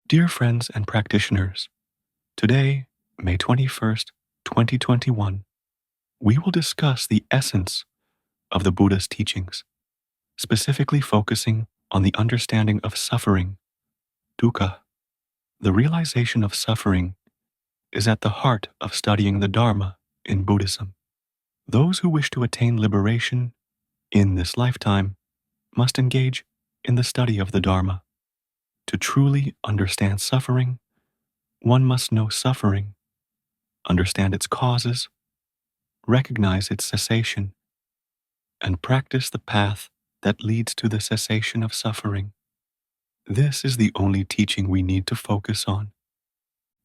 Dear friends and practitioners, today, May 21st, 2021, we will discuss the essence of the Buddha's teachings, specifically focusing on the understanding of suffering, dukkha. The realization of suffering is at the heart of studying the Dharma in Buddhism. Those who wish to attain liberation in this lifetime must engage in the study of the Dharma. To truly understand suffering, one must know suffering, understand its causes, recognize its cessation, and practice the path that leads to the cessation of suffering. This is the only teaching we need to focus on.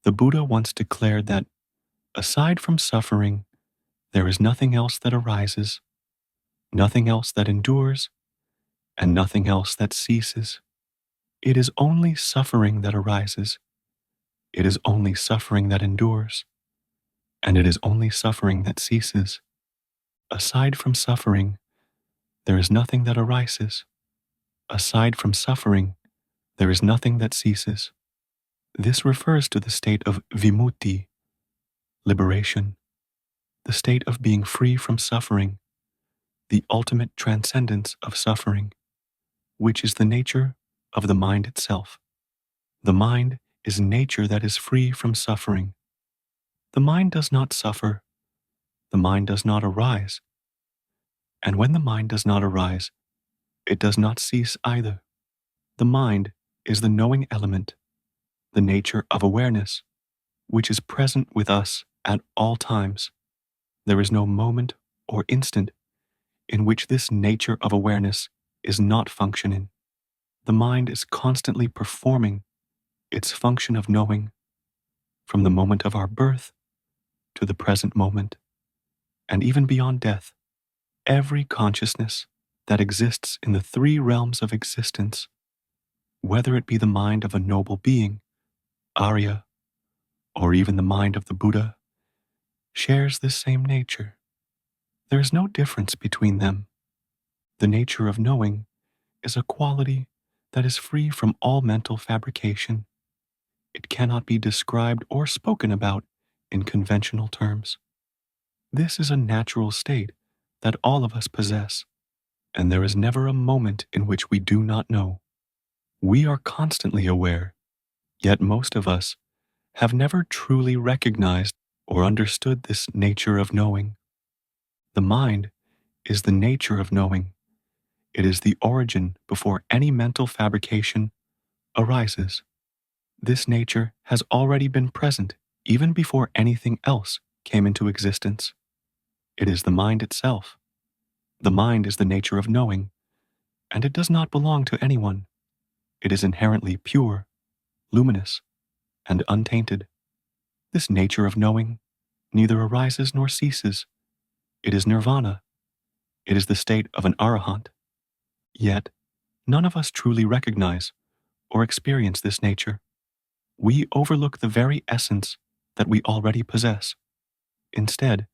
The Buddha once declared that, aside from suffering, there is nothing else that arises, nothing else that endures, and nothing else that ceases. It is only suffering that arises. It is only suffering that endures, and it is only suffering that ceases. Aside from suffering, there is nothing that arises. Aside from suffering, there is nothing that ceases. This refers to the state of vimutti, liberation, the state of being free from suffering, the ultimate transcendence of suffering, which is the nature of the mind itself. The mind is nature that is free from suffering. The mind does not suffer. The mind does not arise. And when the mind does not arise, it does not cease either. The mind is the knowing element, the nature of awareness, which is present with us at all times. There is no moment or instant in which this nature of awareness is not functioning. The mind is constantly performing its function of knowing from the moment of our birth to the present moment, and even beyond death. Every consciousness that exists in the three realms of existence, whether it be the mind of a noble being, Arya, or even the mind of the Buddha, shares this same nature. There is no difference between them. The nature of knowing is a quality that is free from all mental fabrication. It cannot be described or spoken about in conventional terms. This is a natural state that all of us possess, and there is never a moment in which we do not know. We are constantly aware, yet most of us have never truly recognized or understood this nature of knowing. The mind is the nature of knowing. It is the origin before any mental fabrication arises. This nature has already been present even before anything else came into existence. It is the mind itself. The mind is the nature of knowing, and it does not belong to anyone. It is inherently pure, luminous, and untainted. This nature of knowing neither arises nor ceases. It is nirvana. It is the state of an arahant. Yet, none of us truly recognize or experience this nature. We overlook the very essence that we already possess. Instead,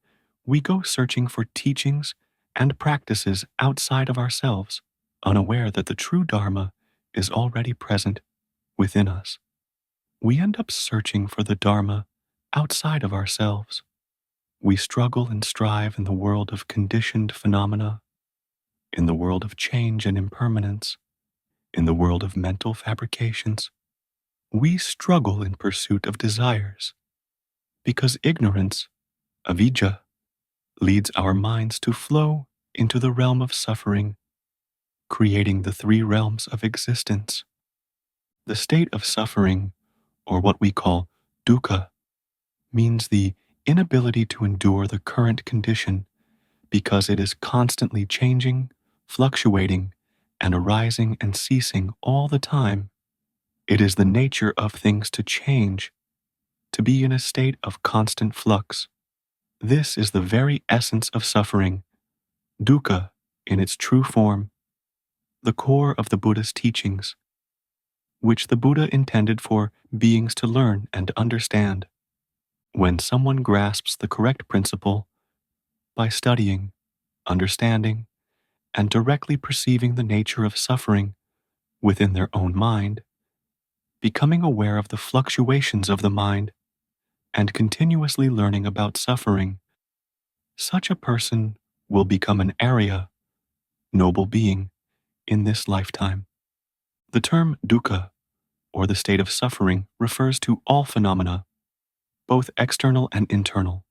we go searching for teachings and practices outside of ourselves, unaware that the true Dharma is already present within us. We end up searching for the Dharma outside of ourselves. We struggle and strive in the world of conditioned phenomena, in the world of change and impermanence, in the world of mental fabrications. We struggle in pursuit of desires, because ignorance, avidya, leads our minds to flow into the realm of suffering, creating the three realms of existence. The state of suffering, or what we call dukkha, means the inability to endure the current condition because it is constantly changing, fluctuating, and arising and ceasing all the time. It is the nature of things to change, to be in a state of constant flux. This is the very essence of suffering, dukkha in its true form, the core of the Buddha's teachings, which the Buddha intended for beings to learn and understand. When someone grasps the correct principle by studying, understanding, and directly perceiving the nature of suffering within their own mind, becoming aware of the fluctuations of the mind and continuously learning about suffering, such a person will become an Arya, noble being, in this lifetime. The term dukkha, or the state of suffering, refers to all phenomena, both external and internal.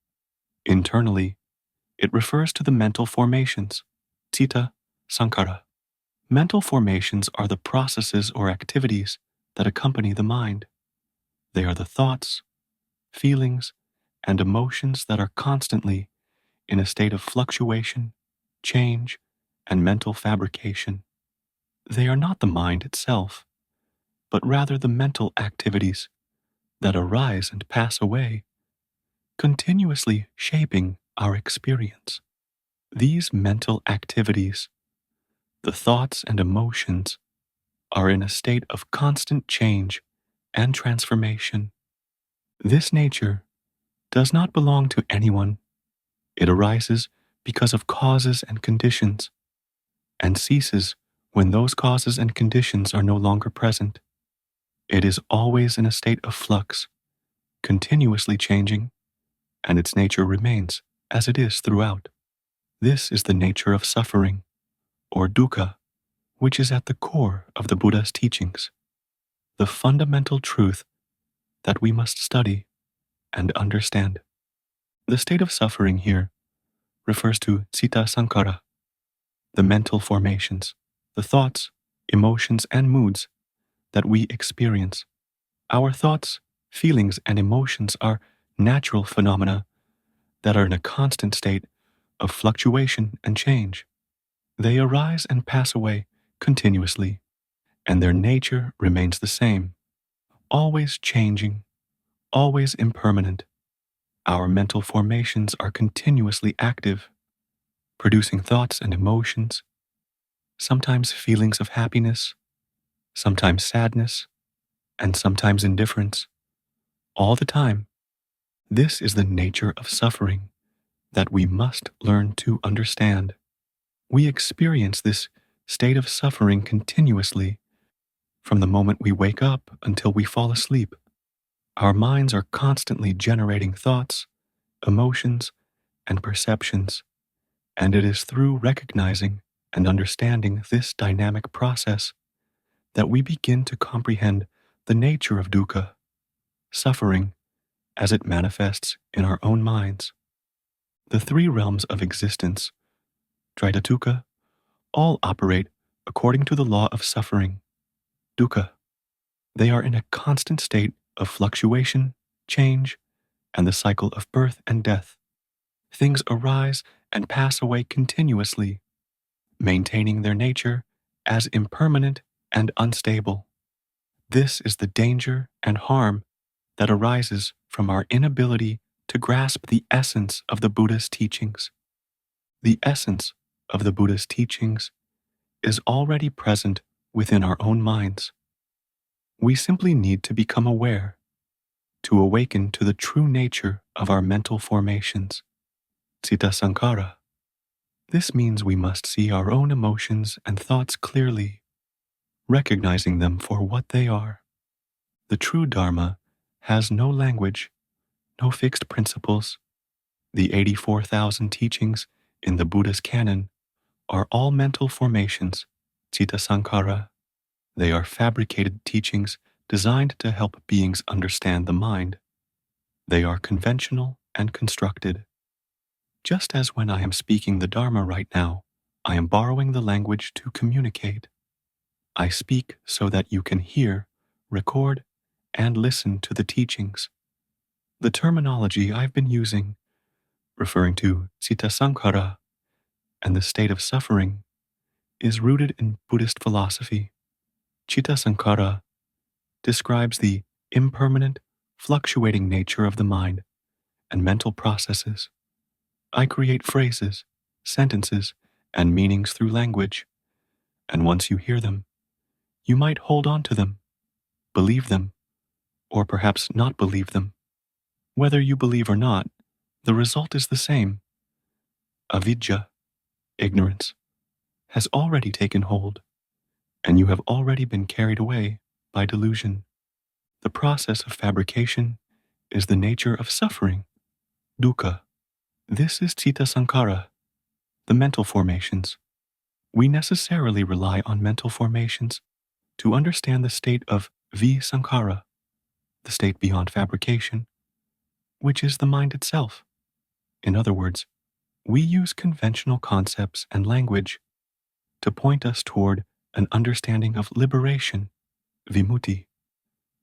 Internally, it refers to the mental formations, citta, sankhara. Mental formations are the processes or activities that accompany the mind. They are the thoughts, feelings, and emotions that are constantly in a state of fluctuation, change, and mental fabrication. They are not the mind itself, but rather the mental activities that arise and pass away, continuously shaping our experience. These mental activities, the thoughts and emotions, are in a state of constant change and transformation. This nature does not belong to anyone. It arises because of causes and conditions, and ceases when those causes and conditions are no longer present. It is always in a state of flux, continuously changing, and its nature remains as it is throughout. This is the nature of suffering, or dukkha, which is at the core of the Buddha's teachings, the fundamental truth that we must study and understand. The state of suffering here refers to citta sankhara, the mental formations, the thoughts, emotions, and moods that we experience. Our thoughts, feelings, and emotions are natural phenomena that are in a constant state of fluctuation and change. They arise and pass away continuously, and their nature remains the same, always changing, always impermanent. Our mental formations are continuously active, producing thoughts and emotions, sometimes feelings of happiness, sometimes sadness, and sometimes indifference, all the time. This is the nature of suffering that we must learn to understand. We experience this state of suffering continuously from the moment we wake up until we fall asleep. Our minds are constantly generating thoughts, emotions, and perceptions, and it is through recognizing and understanding this dynamic process that we begin to comprehend the nature of dukkha, suffering, as it manifests in our own minds. The three realms of existence, Tridatukkha, all operate according to the law of suffering, dukkha. They are in a constant state of fluctuation, change, and the cycle of birth and death. Things arise and pass away continuously, maintaining their nature as impermanent and unstable. This is the danger and harm that arises from our inability to grasp the essence of the Buddha's teachings. The essence of the Buddha's teachings is already present within our own minds. We simply need to become aware, to awaken to the true nature of our mental formations, citta sankhara. This means we must see our own emotions and thoughts clearly, recognizing them for what they are. The true Dharma has no language, no fixed principles. The 84,000 teachings in the Buddha's canon are all mental formations, citta sankhara. They are fabricated teachings designed to help beings understand the mind. They are conventional and constructed. Just as when I am speaking the Dharma right now, I am borrowing the language to communicate. I speak so that you can hear, record, and listen to the teachings. The terminology I've been using, referring to citta sankhara and the state of suffering, is rooted in Buddhist philosophy. Citta sankhara describes the impermanent, fluctuating nature of the mind and mental processes. I create phrases, sentences, and meanings through language, and once you hear them, you might hold on to them, believe them, or perhaps not believe them. Whether you believe or not, the result is the same. Avidya, ignorance, has already taken hold, and you have already been carried away by delusion. The process of fabrication is the nature of suffering, dukkha. This is citta sankhara, the mental formations. We necessarily rely on mental formations to understand the state of visankhara, the state beyond fabrication, which is the mind itself. In other words, we use conventional concepts and language to point us toward an understanding of liberation, vimutti,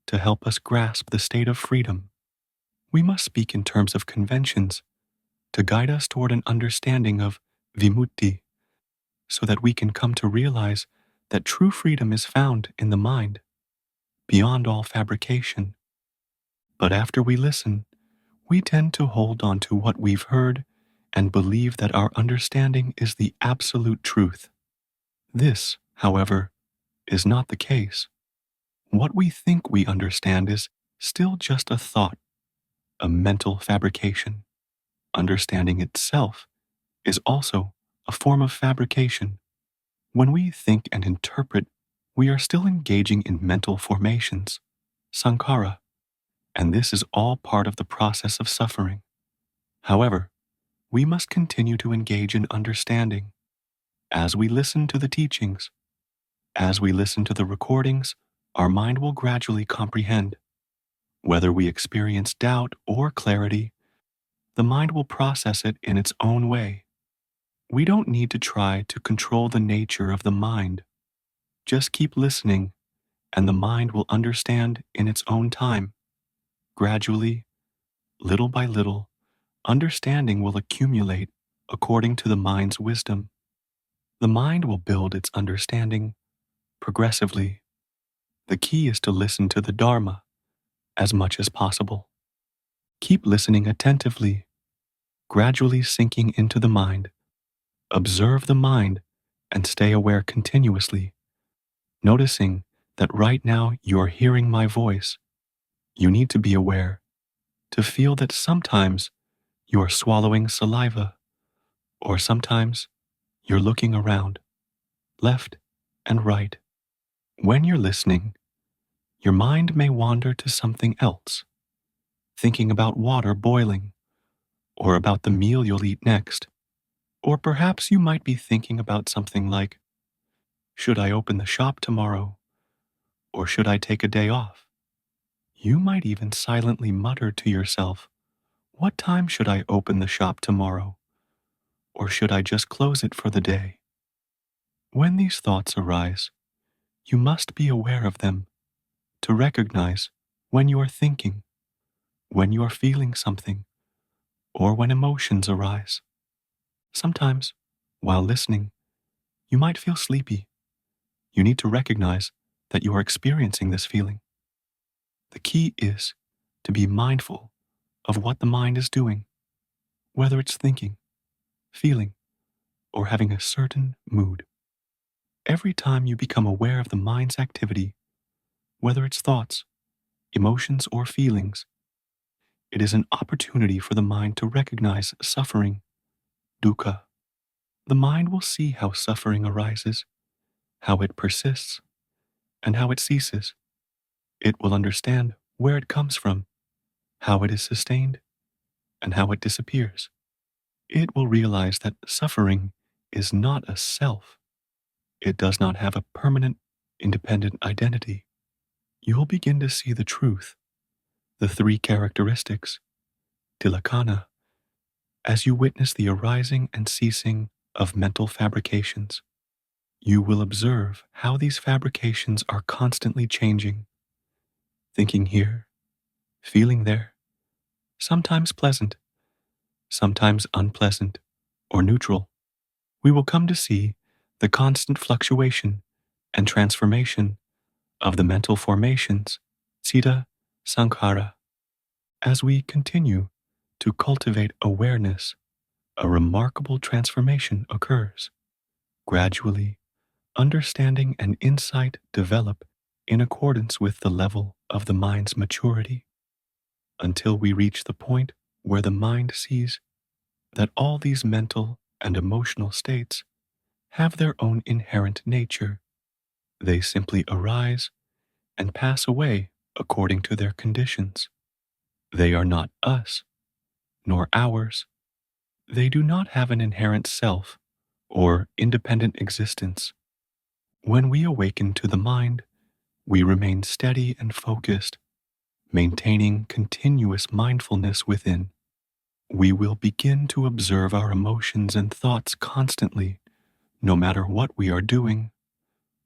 to help us grasp the state of freedom. We must speak in terms of conventions to guide us toward an understanding of vimutti, so that we can come to realize that true freedom is found in the mind, beyond all fabrication. But after we listen, we tend to hold on to what we've heard and believe that our understanding is the absolute truth. This, however, is not the case. What we think we understand is still just a thought, a mental fabrication. Understanding itself is also a form of fabrication. When we think and interpret, we are still engaging in mental formations, sankhara, and this is all part of the process of suffering. However, we must continue to engage in understanding. As we listen to the teachings, as we listen to the recordings, our mind will gradually comprehend. Whether we experience doubt or clarity, the mind will process it in its own way. We don't need to try to control the nature of the mind. Just keep listening, and the mind will understand in its own time. Gradually, little by little, understanding will accumulate according to the mind's wisdom. The mind will build its understanding progressively. The key is to listen to the Dharma as much as possible. Keep listening attentively, gradually sinking into the mind. Observe the mind and stay aware continuously, noticing that right now you're hearing my voice. You need to be aware, to feel that sometimes you're swallowing saliva, or sometimes you're looking around, left and right. When you're listening, your mind may wander to something else, thinking about water boiling, or about the meal you'll eat next. Or perhaps you might be thinking about something like, should I open the shop tomorrow? Or should I take a day off? You might even silently mutter to yourself, what time should I open the shop tomorrow? Or should I just close it for the day? When these thoughts arise, you must be aware of them to recognize when you are thinking, when you are feeling something, or when emotions arise. Sometimes, while listening, you might feel sleepy. You need to recognize that you are experiencing this feeling. The key is to be mindful of what the mind is doing, whether it's thinking, feeling, or having a certain mood. Every time you become aware of the mind's activity, whether it's thoughts, emotions, or feelings, it is an opportunity for the mind to recognize suffering, dukkha. The mind will see how suffering arises, how it persists, and how it ceases. It will understand where it comes from, how it is sustained, and how it disappears. It will realize that suffering is not a self. It does not have a permanent, independent identity. You will begin to see the truth, the three characteristics, tilakkhana, as you witness the arising and ceasing of mental fabrications. You will observe how these fabrications are constantly changing, thinking here, feeling there, sometimes pleasant, sometimes unpleasant, or neutral. We will come to see the constant fluctuation and transformation of the mental formations, citta sankhara. As we continue to cultivate awareness, a remarkable transformation occurs. Gradually, understanding and insight develop in accordance with the level of the mind's maturity, until we reach the point where the mind sees that all these mental and emotional states have their own inherent nature. They simply arise and pass away according to their conditions. They are not us, nor ours. They do not have an inherent self or independent existence. When we awaken to the mind, we remain steady and focused, maintaining continuous mindfulness within. We will begin to observe our emotions and thoughts constantly, no matter what we are doing,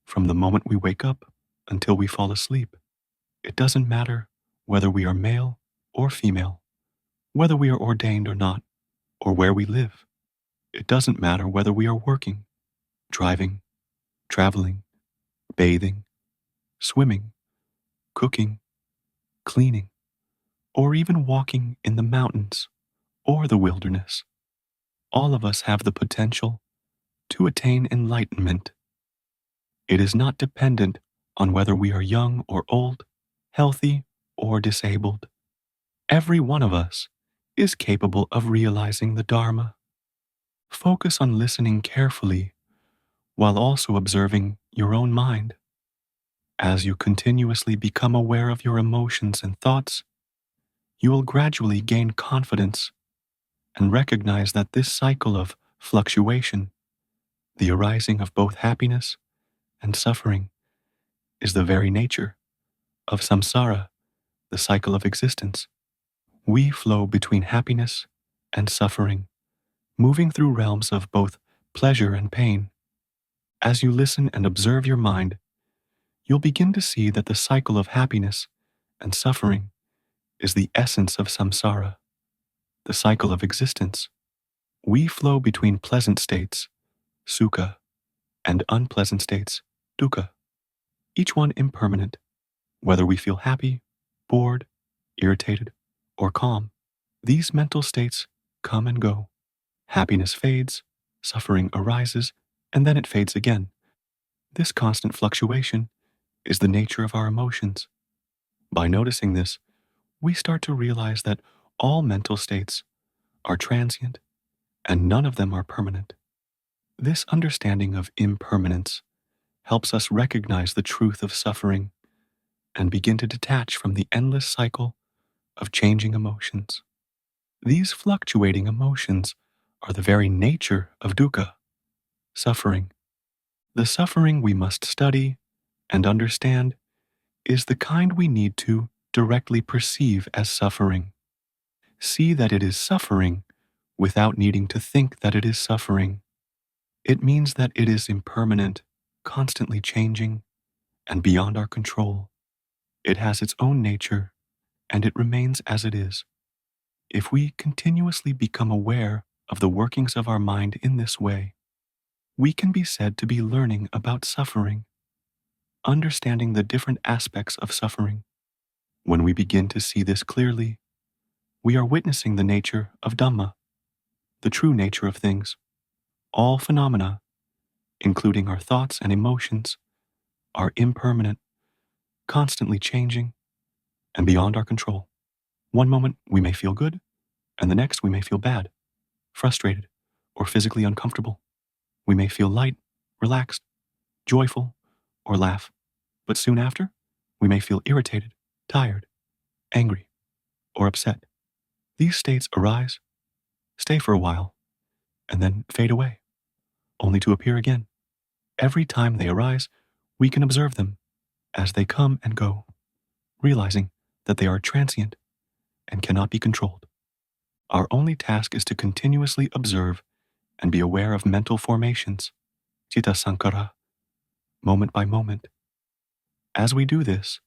from the moment we wake up until we fall asleep. It doesn't matter whether we are male or female, whether we are ordained or not, or where we live. It doesn't matter whether we are working, driving, traveling, bathing, swimming, cooking, cleaning, or even walking in the mountains or the wilderness. All of us have the potential to attain enlightenment. It is not dependent on whether we are young or old, healthy or disabled. Every one of us is capable of realizing the Dharma. Focus on listening carefully while also observing your own mind. As you continuously become aware of your emotions and thoughts, you will gradually gain confidence and recognize that this cycle of fluctuation, the arising of both happiness and suffering, is the very nature of samsara, the cycle of existence. We flow between happiness and suffering, moving through realms of both pleasure and pain. As you listen and observe your mind, you'll begin to see that the cycle of happiness and suffering is the essence of samsara, the cycle of existence. We flow between pleasant states, sukha, and unpleasant states, dukkha, each one impermanent, whether we feel happy, bored, irritated, or calm. These mental states come and go. Happiness fades, suffering arises, and then it fades again. This constant fluctuation is the nature of our emotions. By noticing this, we start to realize that all mental states are transient and none of them are permanent. This understanding of impermanence helps us recognize the truth of suffering and begin to detach from the endless cycle of changing emotions. These fluctuating emotions are the very nature of dukkha, suffering. The suffering we must study and understand is the kind we need to directly perceive as suffering. See that it is suffering without needing to think that it is suffering. It means that it is impermanent, constantly changing, and beyond our control. It has its own nature, and it remains as it is. If we continuously become aware of the workings of our mind in this way, we can be said to be learning about suffering, understanding the different aspects of suffering. When we begin to see this clearly, we are witnessing the nature of Dhamma, the true nature of things. All phenomena, including our thoughts and emotions, are impermanent, constantly changing, and beyond our control. One moment we may feel good, and the next we may feel bad, frustrated, or physically uncomfortable. We may feel light, relaxed, joyful, or laugh, but soon after, we may feel irritated, tired, angry, or upset. These states arise, stay for a while, and then fade away, only to appear again. Every time they arise, we can observe them as they come and go, realizing that they are transient and cannot be controlled. Our only task is to continuously observe and be aware of mental formations, citta sankhara, moment by moment. As we do this,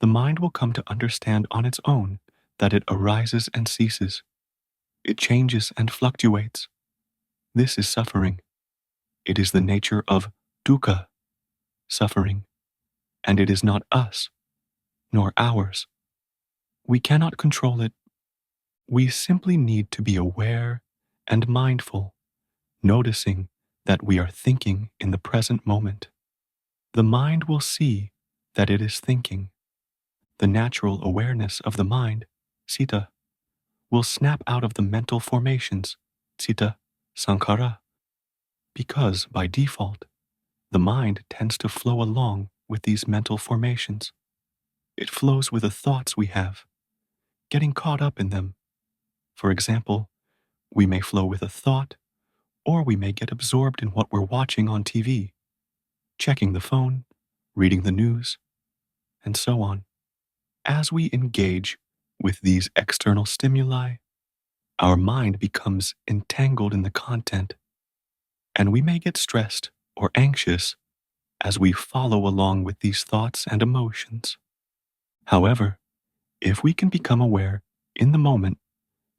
the mind will come to understand on its own that it arises and ceases. It changes and fluctuates. This is suffering. It is the nature of dukkha, suffering, and it is not us, nor ours. We cannot control it. We simply need to be aware and mindful, noticing that we are thinking in the present moment. The mind will see that it is thinking. The natural awareness of the mind, citta, will snap out of the mental formations, citta sankhara, because by default, the mind tends to flow along with these mental formations. It flows with the thoughts we have, getting caught up in them. For example, we may flow with a thought, or we may get absorbed in what we're watching on TV, checking the phone, reading the news, and so on. As we engage with these external stimuli, our mind becomes entangled in the content, and we may get stressed or anxious as we follow along with these thoughts and emotions. However, if we can become aware in the moment,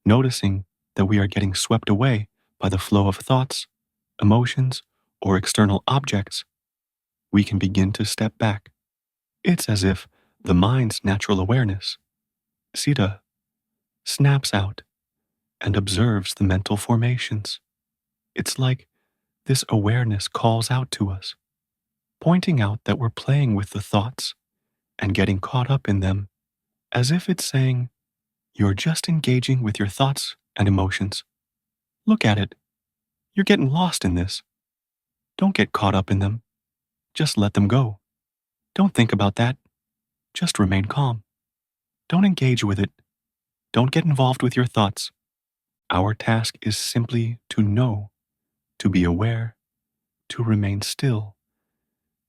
noticing that we are getting swept away by the flow of thoughts, emotions, or external objects, we can begin to step back. It's as if the mind's natural awareness, Sita, snaps out and observes the mental formations. It's like this awareness calls out to us, pointing out that we're playing with the thoughts and getting caught up in them, as if it's saying, "You're just engaging with your thoughts and emotions. Look at it. You're getting lost in this. Don't get caught up in them. Just let them go. Don't think about that. Just remain calm. Don't engage with it. Don't get involved with your thoughts. Our task is simply to know, to be aware, to remain still,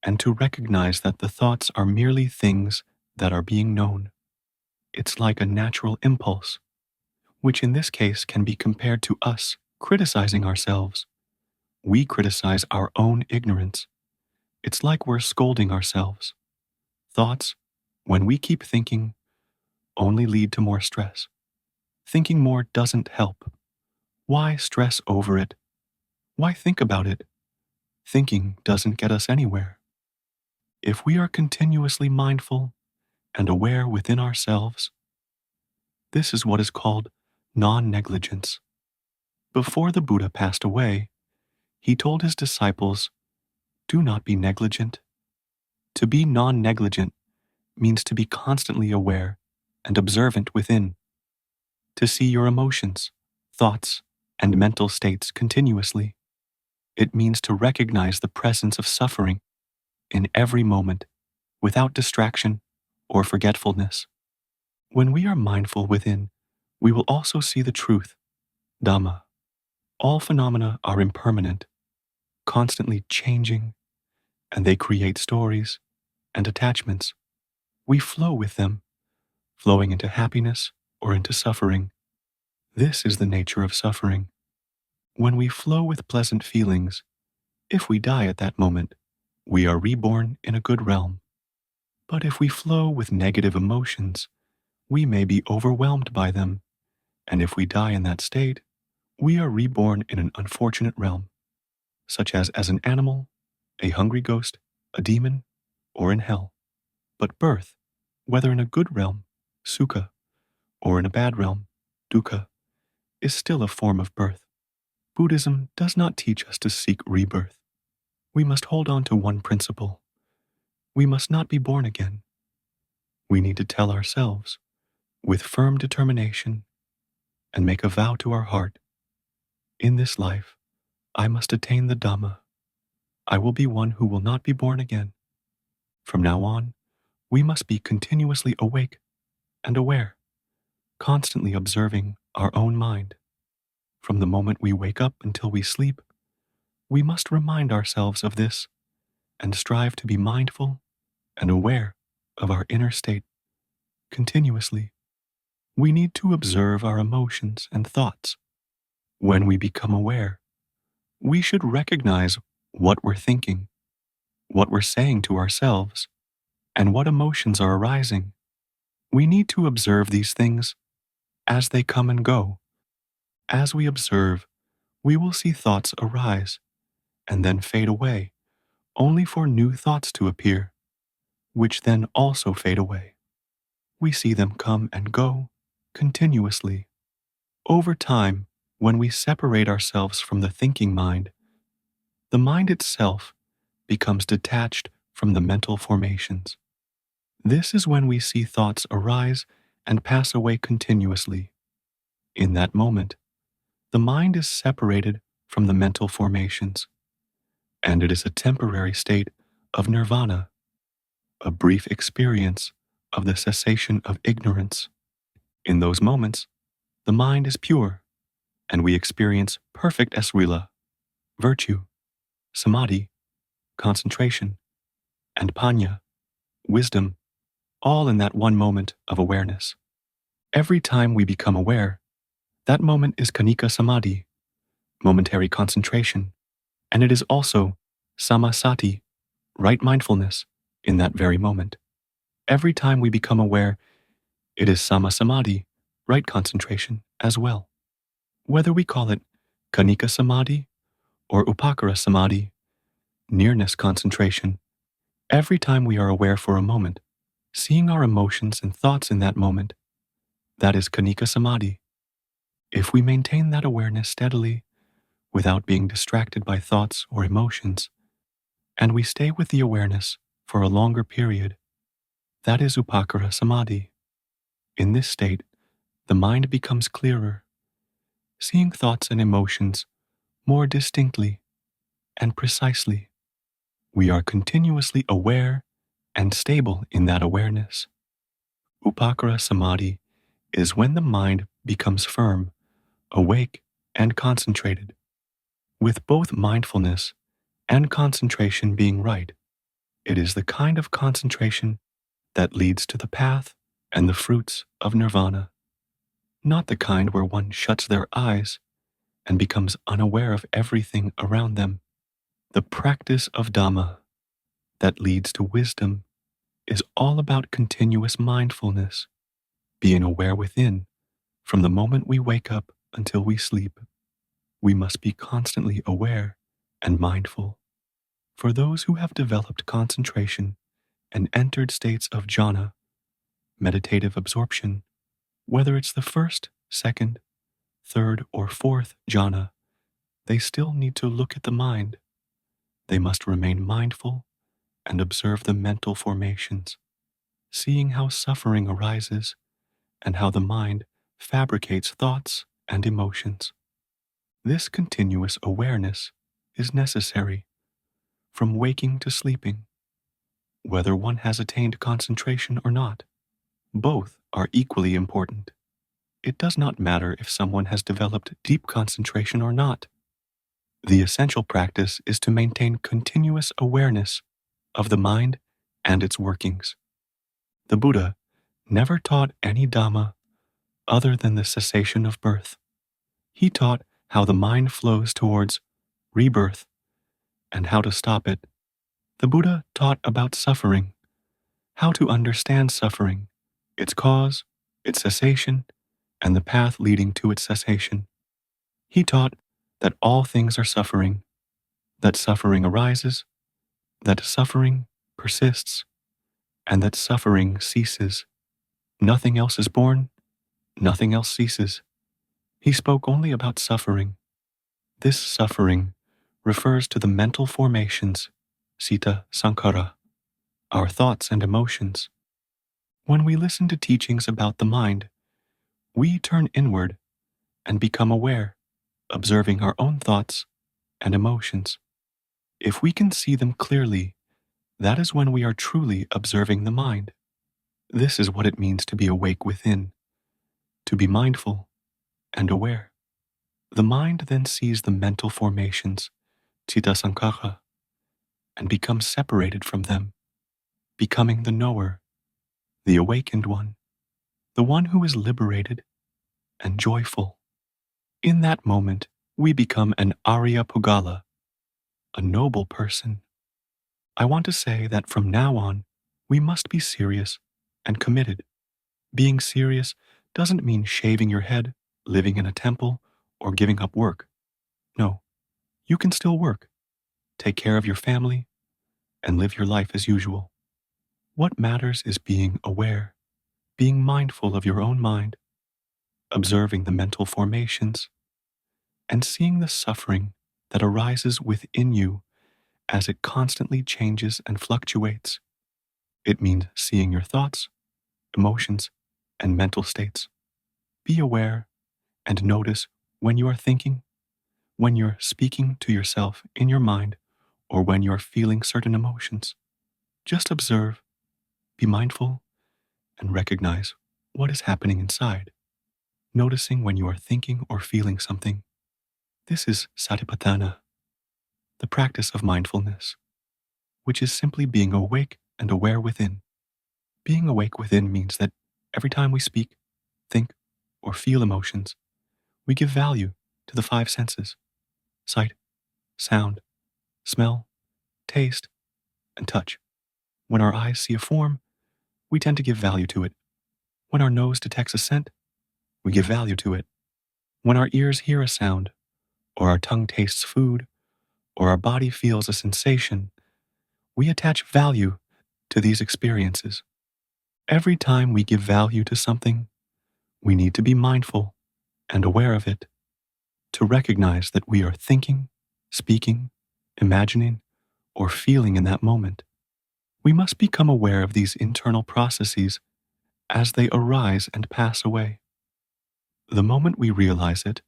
and to recognize that the thoughts are merely things that are being known. It's like a natural impulse, which in this case can be compared to us criticizing ourselves. We criticize our own ignorance. It's like we're scolding ourselves. Thoughts, when we keep thinking, only lead to more stress. Thinking more doesn't help. Why stress over it? Why think about it? Thinking doesn't get us anywhere. If we are continuously mindful and aware within ourselves, this is what is called non-negligence. Before the Buddha passed away, he told his disciples, "Do not be negligent." To be non-negligent means to be constantly aware and observant within, to see your emotions, thoughts, and mental states continuously. It means to recognize the presence of suffering in every moment without distraction or forgetfulness. When we are mindful within, we will also see the truth, Dhamma. All phenomena are impermanent, constantly changing, and they create stories and attachments. We flow with them, flowing into happiness or into suffering. This is the nature of suffering. When we flow with pleasant feelings, if we die at that moment, we are reborn in a good realm. But if we flow with negative emotions, we may be overwhelmed by them, and if we die in that state, we are reborn in an unfortunate realm, such as an animal, a hungry ghost, a demon, or in hell. But birth, whether in a good realm, Sukha, or in a bad realm, Dukkha, is still a form of birth. Buddhism does not teach us to seek rebirth. We must hold on to one principle. We must not be born again. We need to tell ourselves, with firm determination, and make a vow to our heart, in this life, I must attain the Dhamma. I will be one who will not be born again. From now on, we must be continuously awake and aware, constantly observing our own mind. From the moment we wake up until we sleep, we must remind ourselves of this and strive to be mindful and aware of our inner state continuously. We need to observe our emotions and thoughts. When we become aware, we should recognize what we're thinking, what we're saying to ourselves, and what emotions are arising. We need to observe these things as they come and go. As we observe, we will see thoughts arise and then fade away, only for new thoughts to appear, which then also fade away. We see them come and go continuously. Over time, when we separate ourselves from the thinking mind, the mind itself becomes detached from the mental formations. This is when we see thoughts arise and pass away continuously. In that moment, the mind is separated from the mental formations, and it is a temporary state of nirvana, a brief experience of the cessation of ignorance. In those moments, the mind is pure, and we experience perfect esrila, virtue, samadhi, concentration, and panya, wisdom, all in that one moment of awareness. Every time we become aware, that moment is kanika samadhi, momentary concentration, and it is also samasati, right mindfulness, in that very moment. Every time we become aware, it is samasamadhi, right concentration, as well. Whether we call it kanika samadhi or upakara samadhi, nearness concentration, every time we are aware for a moment, seeing our emotions and thoughts in that moment, that is kanika samadhi. If we maintain that awareness steadily, without being distracted by thoughts or emotions, and we stay with the awareness for a longer period, that is upakara samadhi. In this state, the mind becomes clearer, seeing thoughts and emotions more distinctly and precisely. We are continuously aware and stable in that awareness. Upakara samadhi is when the mind becomes firm, awake, and concentrated. With both mindfulness and concentration being right, it is the kind of concentration that leads to the path and the fruits of nirvana, not the kind where one shuts their eyes and becomes unaware of everything around them. The practice of Dhamma that leads to wisdom is all about continuous mindfulness, being aware within from the moment we wake up until we sleep. We must be constantly aware and mindful. For those who have developed concentration and entered states of jhana, meditative absorption, whether it's the first, second, third, or fourth jhana, they still need to look at the mind. They must remain mindful and observe the mental formations, seeing how suffering arises and how the mind fabricates thoughts and emotions. This continuous awareness is necessary from waking to sleeping, whether one has attained concentration or not. Both are equally important. It does not matter if someone has developed deep concentration or not. The essential practice is to maintain continuous awareness of the mind and its workings. The Buddha never taught any Dhamma other than the cessation of birth. He taught how the mind flows towards rebirth and how to stop it. The Buddha taught about suffering, how to understand suffering, its cause, its cessation, and the path leading to its cessation. He taught that all things are suffering, that suffering arises, that suffering persists, and that suffering ceases. Nothing else is born, nothing else ceases. He spoke only about suffering. This suffering refers to the mental formations, citta sankhara, our thoughts and emotions. When we listen to teachings about the mind, we turn inward and become aware, observing our own thoughts and emotions. If we can see them clearly, that is when we are truly observing the mind. This is what it means to be awake within, to be mindful and aware. The mind then sees the mental formations, citta sankhara, and becomes separated from them, becoming the knower, the awakened one, the one who is liberated and joyful. In that moment, we become an Arya Pugala, a noble person. I want to say that from now on, we must be serious and committed. Being serious doesn't mean shaving your head, living in a temple, or giving up work. No, you can still work, take care of your family, and live your life as usual. What matters is being aware, being mindful of your own mind, observing the mental formations, and seeing the suffering that arises within you as it constantly changes and fluctuates. It means seeing your thoughts, emotions, and mental states. Be aware and notice when you are thinking, when you're speaking to yourself in your mind, or when you're feeling certain emotions. Just observe, be mindful, and recognize what is happening inside, noticing when you are thinking or feeling something. This is satipatthana, the practice of mindfulness, which is simply being awake and aware within. Being awake within means that every time we speak, think, or feel emotions, we give value to the five senses: sight, sound, smell, taste, and touch. When our eyes see a form, we tend to give value to it. When our nose detects a scent, we give value to it. When our ears hear a sound, or our tongue tastes food, or our body feels a sensation, we attach value to these experiences. Every time we give value to something, we need to be mindful and aware of it, to recognize that we are thinking, speaking, imagining, or feeling in that moment. We must become aware of these internal processes as they arise and pass away. The moment we realize it,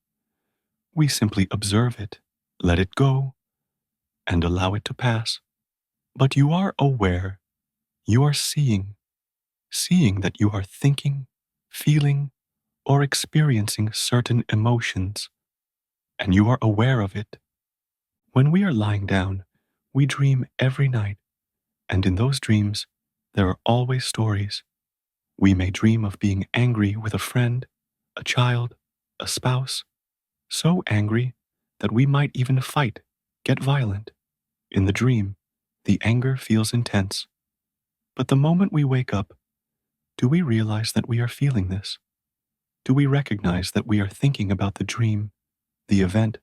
we simply observe it, let it go, and allow it to pass. But you are aware, you are seeing that you are thinking, feeling, or experiencing certain emotions, and you are aware of it. When we are lying down, we dream every night, and in those dreams, there are always stories. We may dream of being angry with a friend, a child, a spouse, so angry that we might even fight, get violent. In the dream, the anger feels intense. But the moment we wake up, do we realize that we are feeling this? Do we recognize that we are thinking about the dream, the event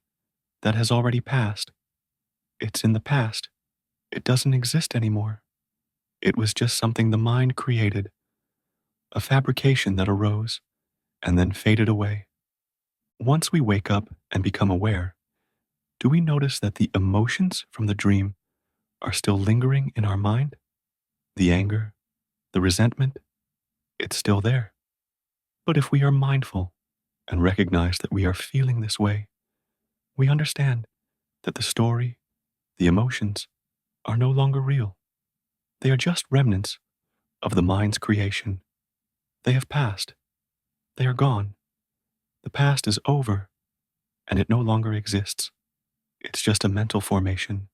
that has already passed? It's in the past. It doesn't exist anymore. It was just something the mind created, a fabrication that arose and then faded away. Once we wake up and become aware, do we notice that the emotions from the dream are still lingering in our mind? The anger, the resentment, it's still there. But if we are mindful and recognize that we are feeling this way, we understand that the story, the emotions, are no longer real. They are just remnants of the mind's creation. They have passed. They are gone. The past is over, and it no longer exists. It's just a mental formation,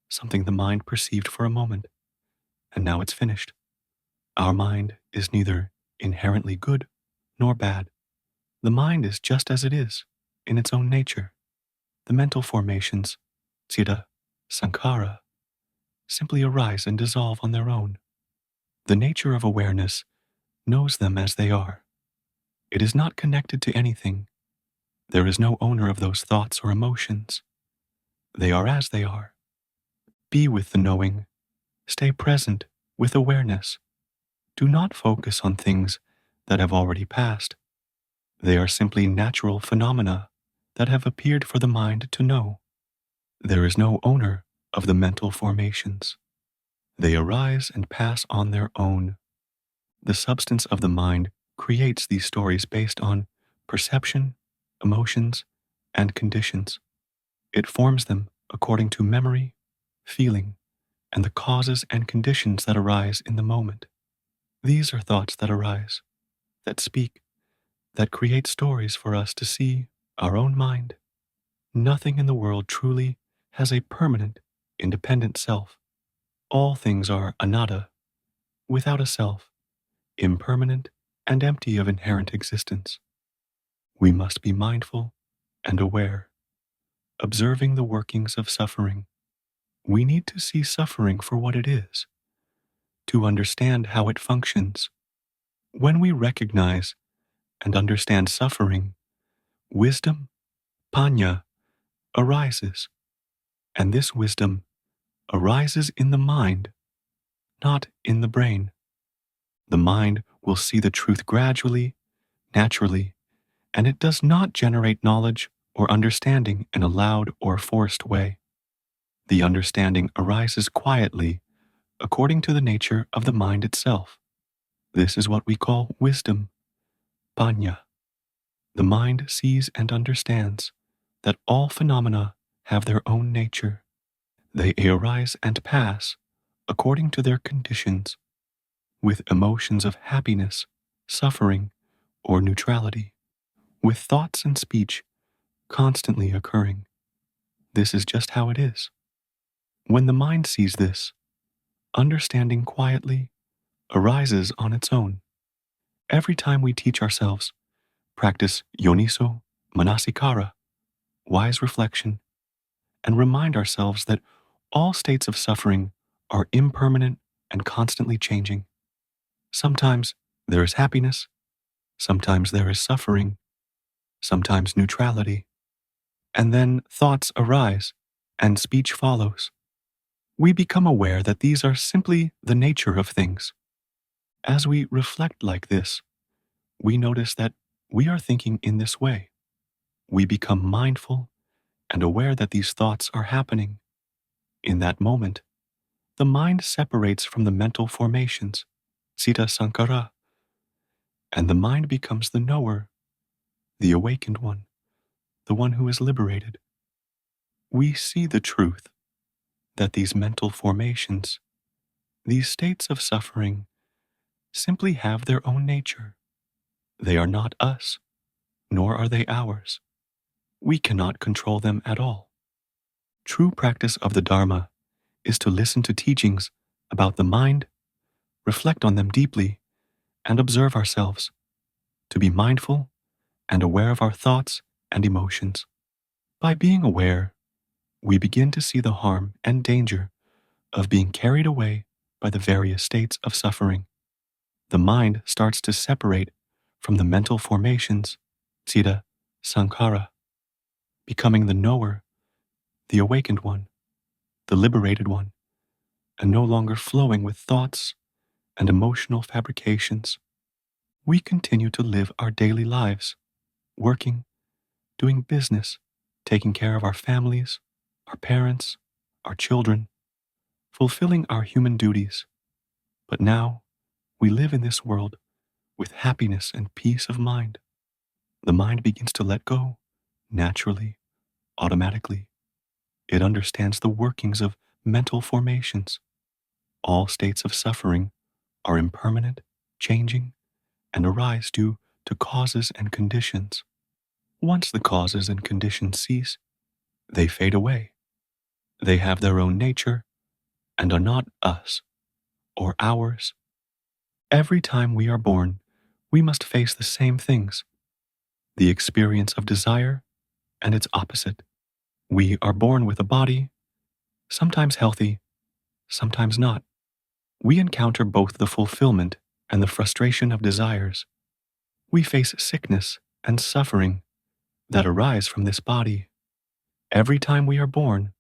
something the mind perceived for a moment, and now it's finished. Our mind is neither inherently good nor bad. The mind is just as it is, in its own nature. The mental formations, citta, sankhara, simply arise and dissolve on their own. The nature of awareness knows them as they are. It is not connected to anything. There is no owner of those thoughts or emotions. They are as they are. Be with the knowing. Stay present with awareness. Do not focus on things that have already passed. They are simply natural phenomena that have appeared for the mind to know. There is no owner of the mental formations. They arise and pass on their own. The substance of the mind creates these stories based on perception, emotions, and conditions. It forms them according to memory, feeling, and the causes and conditions that arise in the moment. These are thoughts that arise, that speak, that create stories for us to see our own mind. Nothing in the world truly has a permanent, independent self. All things are anatta, without a self, impermanent and empty of inherent existence. We must be mindful and aware, observing the workings of suffering. We need to see suffering for what it is, to understand how it functions. When we recognize and understand suffering, wisdom, panya, arises, and this wisdom arises in the mind, not in the brain. The mind will see the truth gradually, naturally, and it does not generate knowledge or understanding in a loud or forced way. The understanding arises quietly according to the nature of the mind itself. This is what we call wisdom, panya. The mind sees and understands that all phenomena have their own nature. They arise and pass according to their conditions. with emotions of happiness, suffering, or neutrality, with thoughts and speech constantly occurring. This is just how it is. When the mind sees this, understanding quietly arises on its own. Every time we teach ourselves, practice yoniso, manasikara, wise reflection, and remind ourselves that all states of suffering are impermanent and constantly changing. Sometimes there is happiness, sometimes there is suffering, sometimes neutrality, and then thoughts arise and speech follows. We become aware that these are simply the nature of things. As we reflect like this, we notice that we are thinking in this way. We become mindful and aware that these thoughts are happening. In that moment, the mind separates from the mental formations, Citta Sankara, and the mind becomes the knower, the awakened one, the one who is liberated. We see the truth that these mental formations, these states of suffering, simply have their own nature. They are not us, nor are they ours. We cannot control them at all. True practice of the Dharma is to listen to teachings about the mind, reflect on them deeply, and observe ourselves, to be mindful and aware of our thoughts and emotions. By being aware, we begin to see the harm and danger of being carried away by the various states of suffering. The mind starts to separate from the mental formations, Citta Sankara, becoming the knower, the awakened one, the liberated one, and no longer flowing with thoughts and emotional fabrications. We continue to live our daily lives, working, doing business, taking care of our families, our parents, our children, fulfilling our human duties. But now we live in this world with happiness and peace of mind. The mind begins to let go naturally, automatically. It understands the workings of mental formations. All states of suffering are impermanent, changing, and arise due to causes and conditions. Once the causes and conditions cease, they fade away. They have their own nature and are not us or ours. Every time we are born, we must face the same things, the experience of desire and its opposite. We are born with a body, sometimes healthy, sometimes not. We encounter both the fulfillment and the frustration of desires. We face sickness and suffering that arise from this body. Every time we are born,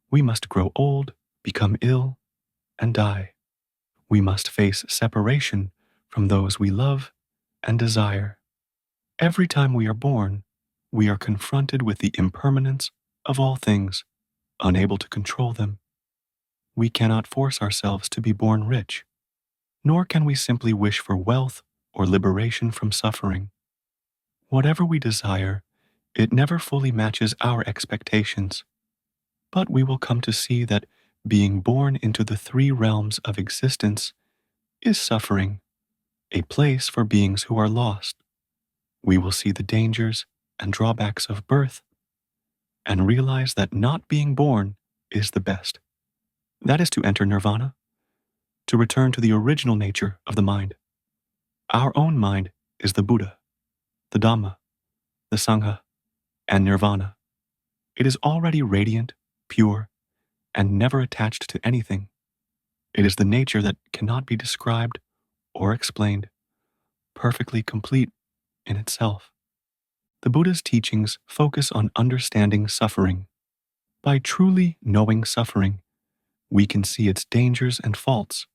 we must grow old, become ill, and die. We must face separation from those we love and desire. Every time we are born, we are confronted with the impermanence of all things, unable to control them. We cannot force ourselves to be born rich, nor can we simply wish for wealth or liberation from suffering. Whatever we desire, it never fully matches our expectations. But we will come to see that being born into the three realms of existence is suffering, a place for beings who are lost. We will see the dangers and drawbacks of birth and realize that not being born is the best. That is to enter nirvana, to return to the original nature of the mind. Our own mind is the Buddha, the Dhamma, the Sangha, and nirvana. It is already radiant, pure, and never attached to anything. It is the nature that cannot be described or explained, perfectly complete in itself. The Buddha's teachings focus on understanding suffering. By truly knowing suffering, we can see its dangers and faults.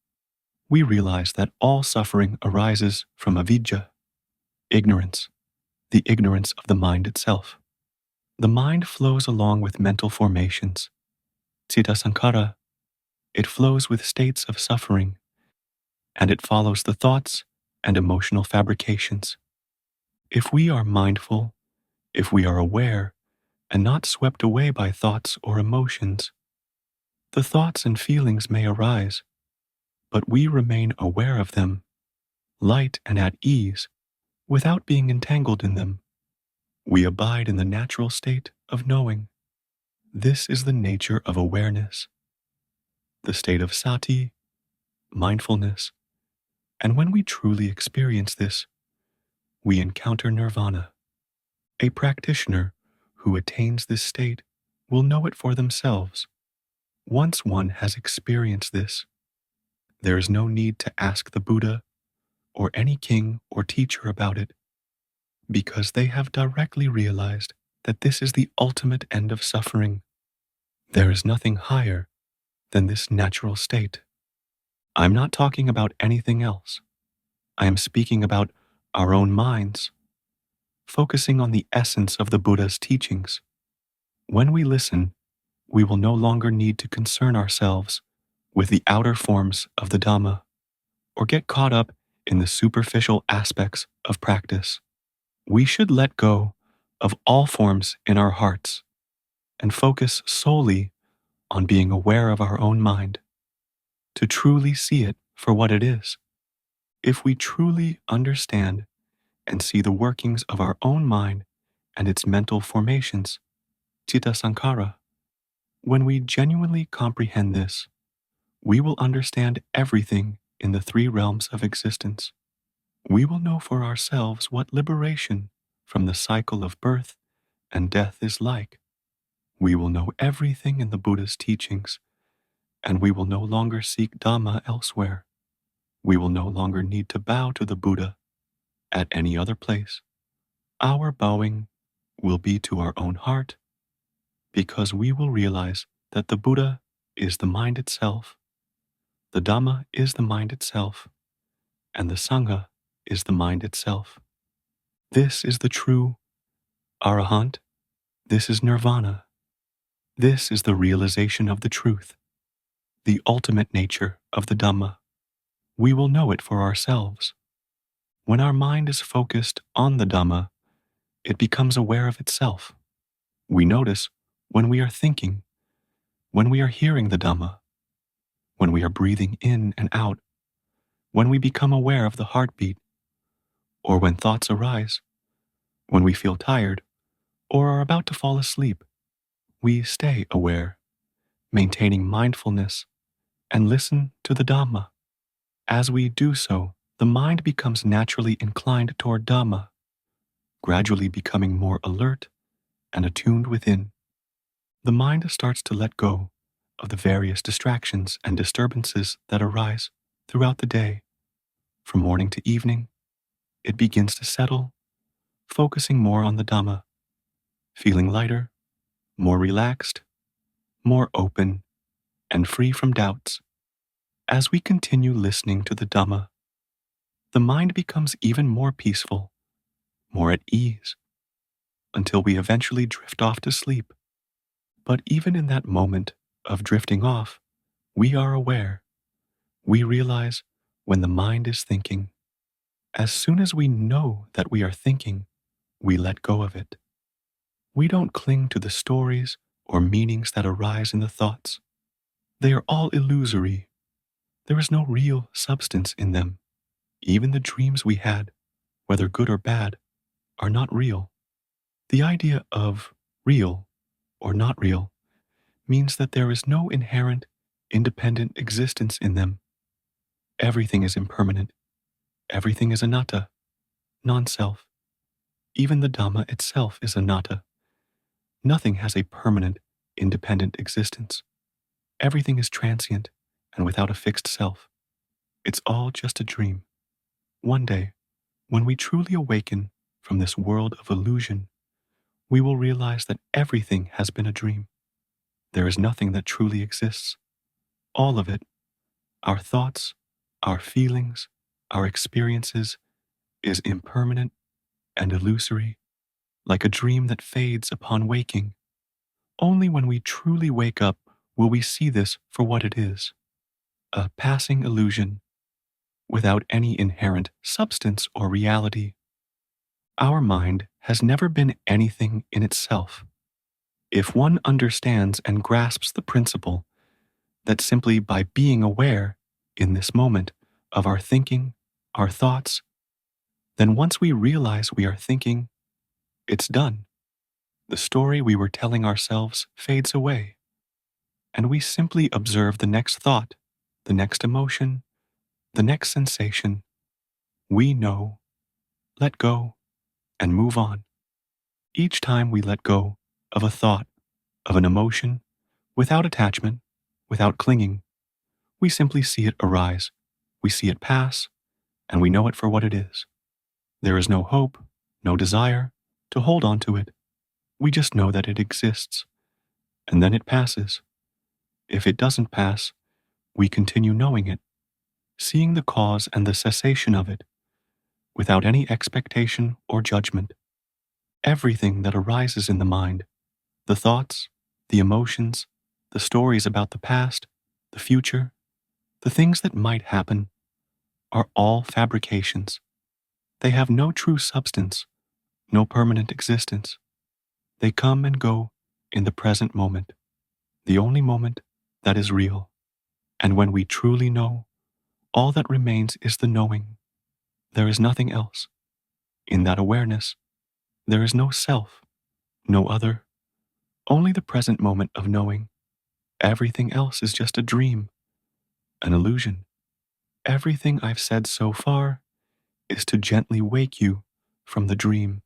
We realize that all suffering arises from avidya, ignorance, the ignorance of the mind itself. The mind flows along with mental formations, citta sankara. It flows with states of suffering, and it follows the thoughts and emotional fabrications. If we are mindful, if we are aware, and not swept away by thoughts or emotions, the thoughts and feelings may arise, but we remain aware of them, light and at ease, without being entangled in them. We abide in the natural state of knowing. This is the nature of awareness, the state of sati, mindfulness, and when we truly experience this, we encounter nirvana. A practitioner who attains this state will know it for themselves. Once one has experienced this, there is no need to ask the Buddha or any king or teacher about it, because they have directly realized that this is the ultimate end of suffering. There is nothing higher than this natural state. I'm not talking about anything else. I am speaking about our own minds, focusing on the essence of the Buddha's teachings. When we listen, we will no longer need to concern ourselves with the outer forms of the Dhamma or get caught up in the superficial aspects of practice. We should let go of all forms in our hearts and focus solely on being aware of our own mind, to truly see it for what it is. If we truly understand and see the workings of our own mind and its mental formations, citta sankhara, when we genuinely comprehend this, we will understand everything in the three realms of existence. We will know for ourselves what liberation from the cycle of birth and death is like. We will know everything in the Buddha's teachings, and we will no longer seek Dhamma elsewhere. We will no longer need to bow to the Buddha at any other place. Our bowing will be to our own heart, because we will realize that the Buddha is the mind itself, the Dhamma is the mind itself, and the Sangha is the mind itself. This is the true Arahant. This is Nirvana. This is the realization of the truth, the ultimate nature of the Dhamma. We will know it for ourselves. When our mind is focused on the Dhamma, it becomes aware of itself. We notice when we are thinking, when we are hearing the Dhamma, when we are breathing in and out, when we become aware of the heartbeat, or when thoughts arise, when we feel tired or are about to fall asleep. We stay aware, maintaining mindfulness, and listen to the Dhamma. As we do so, the mind becomes naturally inclined toward Dhamma, gradually becoming more alert and attuned within. The mind starts to let go of the various distractions and disturbances that arise throughout the day. From morning to evening, it begins to settle, focusing more on the Dhamma, feeling lighter, more relaxed, more open, and free from doubts. As we continue listening to the Dhamma, the mind becomes even more peaceful, more at ease, until we eventually drift off to sleep. But even in that moment of drifting off, we are aware. We realize when the mind is thinking. As soon as we know that we are thinking, we let go of it. We don't cling to the stories or meanings that arise in the thoughts. They are all illusory. There is no real substance in them. Even the dreams we had, whether good or bad, are not real. The idea of real or not real means that there is no inherent, independent existence in them. Everything is impermanent. Everything is anatta, non-self. Even the Dhamma itself is anatta. Nothing has a permanent, independent existence. Everything is transient and without a fixed self. It's all just a dream. One day, when we truly awaken from this world of illusion, we will realize that everything has been a dream. There is nothing that truly exists. All of it, our thoughts, our feelings, our experiences, is impermanent and illusory, like a dream that fades upon waking. Only when we truly wake up will we see this for what it is, a passing illusion, without any inherent substance or reality. Our mind has never been anything in itself. If one understands and grasps the principle that simply by being aware in this moment of our thinking, our thoughts, then once we realize we are thinking, it's done. The story we were telling ourselves fades away, and we simply observe the next thought, the next emotion, the next sensation. We know, let go, and move on. Each time we let go of a thought, of an emotion, without attachment, without clinging, we simply see it arise. We see it pass, and we know it for what it is. There is no hope, no desire to hold on to it. We just know that it exists, and then it passes. If it doesn't pass, we continue knowing it, seeing the cause and the cessation of it, without any expectation or judgment. Everything that arises in the mind, the thoughts, the emotions, the stories about the past, the future, the things that might happen, are all fabrications. They have no true substance, no permanent existence. They come and go in the present moment, the only moment that is real. And when we truly know, all that remains is the knowing. There is nothing else. In that awareness, there is no self, no other, only the present moment of knowing. Everything else is just a dream, an illusion. Everything I've said so far is to gently wake you from the dream,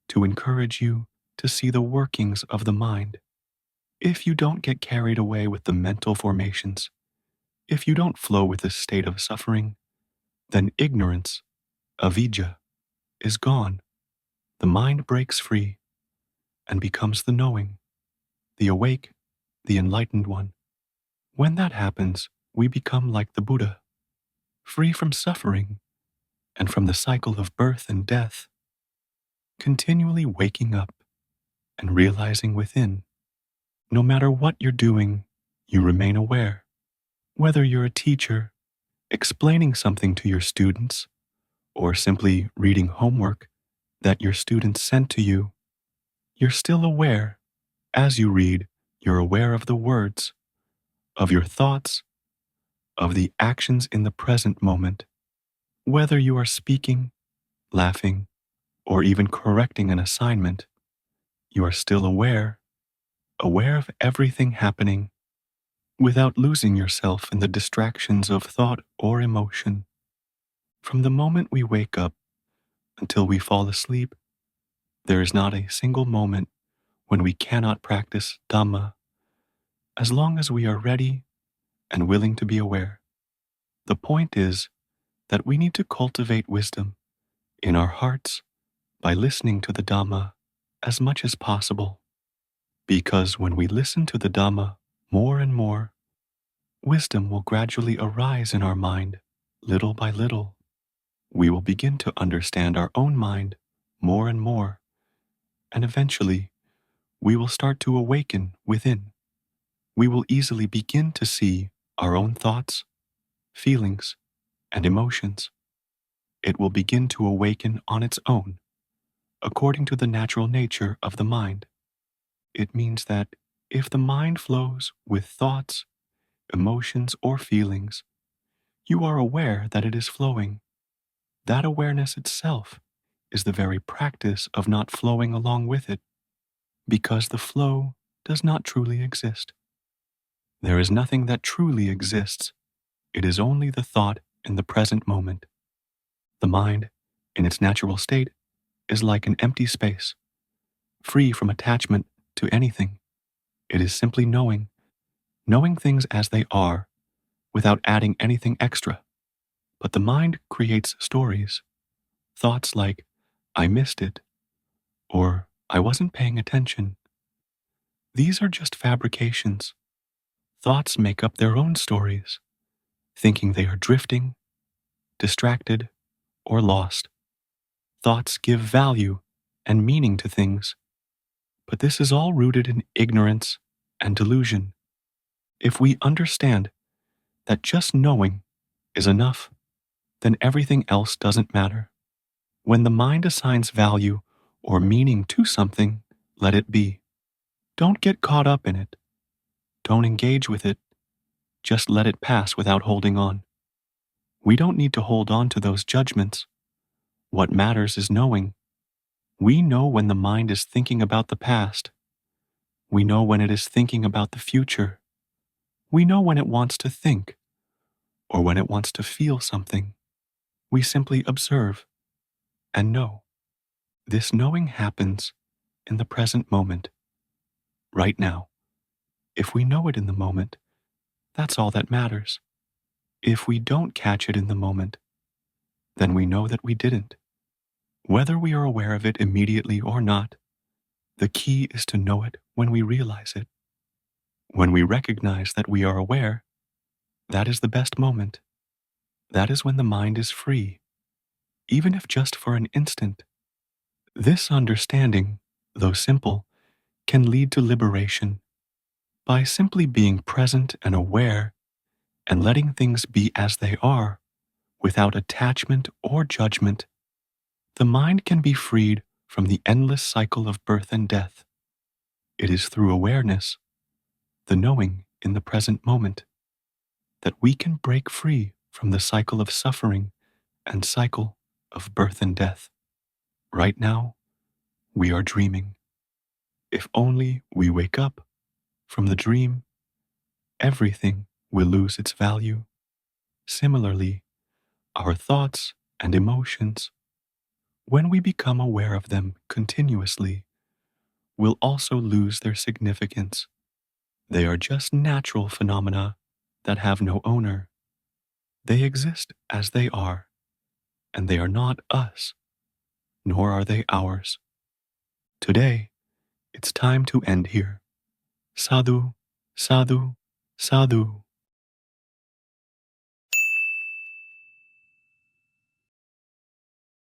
to encourage you to see the workings of the mind. If you don't get carried away with the mental formations, if you don't flow with the state of suffering, then ignorance, avidya, is gone. The mind breaks free and becomes the knowing, the awake, the enlightened one. When that happens, we become like the Buddha, free from suffering and from the cycle of birth and death, continually waking up and realizing within. No matter what you're doing, you remain aware. Whether you're a teacher, explaining something to your students, or simply reading homework that your students sent to you, you're still aware. As you read, you're aware of the words, of your thoughts, of the actions in the present moment. Whether you are speaking, laughing, or even correcting an assignment, you are still aware of everything happening without losing yourself in the distractions of thought or emotion. From the moment we wake up until we fall asleep, there is not a single moment when we cannot practice Dhamma, as long as we are ready and willing to be aware. The point is that we need to cultivate wisdom in our hearts by listening to the Dhamma as much as possible. Because when we listen to the Dhamma more and more, wisdom will gradually arise in our mind, little by little. We will begin to understand our own mind more and more, and eventually we will start to awaken within. We will easily begin to see our own thoughts, feelings, and emotions. It will begin to awaken on its own, according to the natural nature of the mind. It means that if the mind flows with thoughts, emotions, or feelings, you are aware that it is flowing. That awareness itself is the very practice of not flowing along with it, because the flow does not truly exist. There is nothing that truly exists. It is only the thought in the present moment. The mind, in its natural state, is like an empty space, free from attachment to anything. It is simply knowing things as they are, without adding anything extra. But the mind creates stories, thoughts like, I missed it, or I wasn't paying attention. These are just fabrications. Thoughts make up their own stories, thinking they are drifting, distracted, or lost. Thoughts give value and meaning to things, but this is all rooted in ignorance and delusion. If we understand that just knowing is enough, then everything else doesn't matter. When the mind assigns value or meaning to something, let it be. Don't get caught up in it. Don't engage with it. Just let it pass without holding on. We don't need to hold on to those judgments. What matters is knowing. We know when the mind is thinking about the past. We know when it is thinking about the future. We know when it wants to think or when it wants to feel something. We simply observe and know. This knowing happens in the present moment, right now. If we know it in the moment, that's all that matters. If we don't catch it in the moment, then we know that we didn't. Whether we are aware of it immediately or not, the key is to know it when we realize it. When we recognize that we are aware, that is the best moment. That is when the mind is free, even if just for an instant. This understanding, though simple, can lead to liberation. By simply being present and aware and letting things be as they are, without attachment or judgment, the mind can be freed from the endless cycle of birth and death. It is through awareness, the knowing in the present moment, that we can break free from the cycle of suffering and cycle of birth and death. Right now, we are dreaming. If only we wake up from the dream, everything will lose its value. Similarly, our thoughts and emotions, when we become aware of them continuously, will also lose their significance. They are just natural phenomena that have no owner. They exist as they are, and they are not us, nor are they ours. Today, it's time to end here. Sadhu, sadhu, sadhu.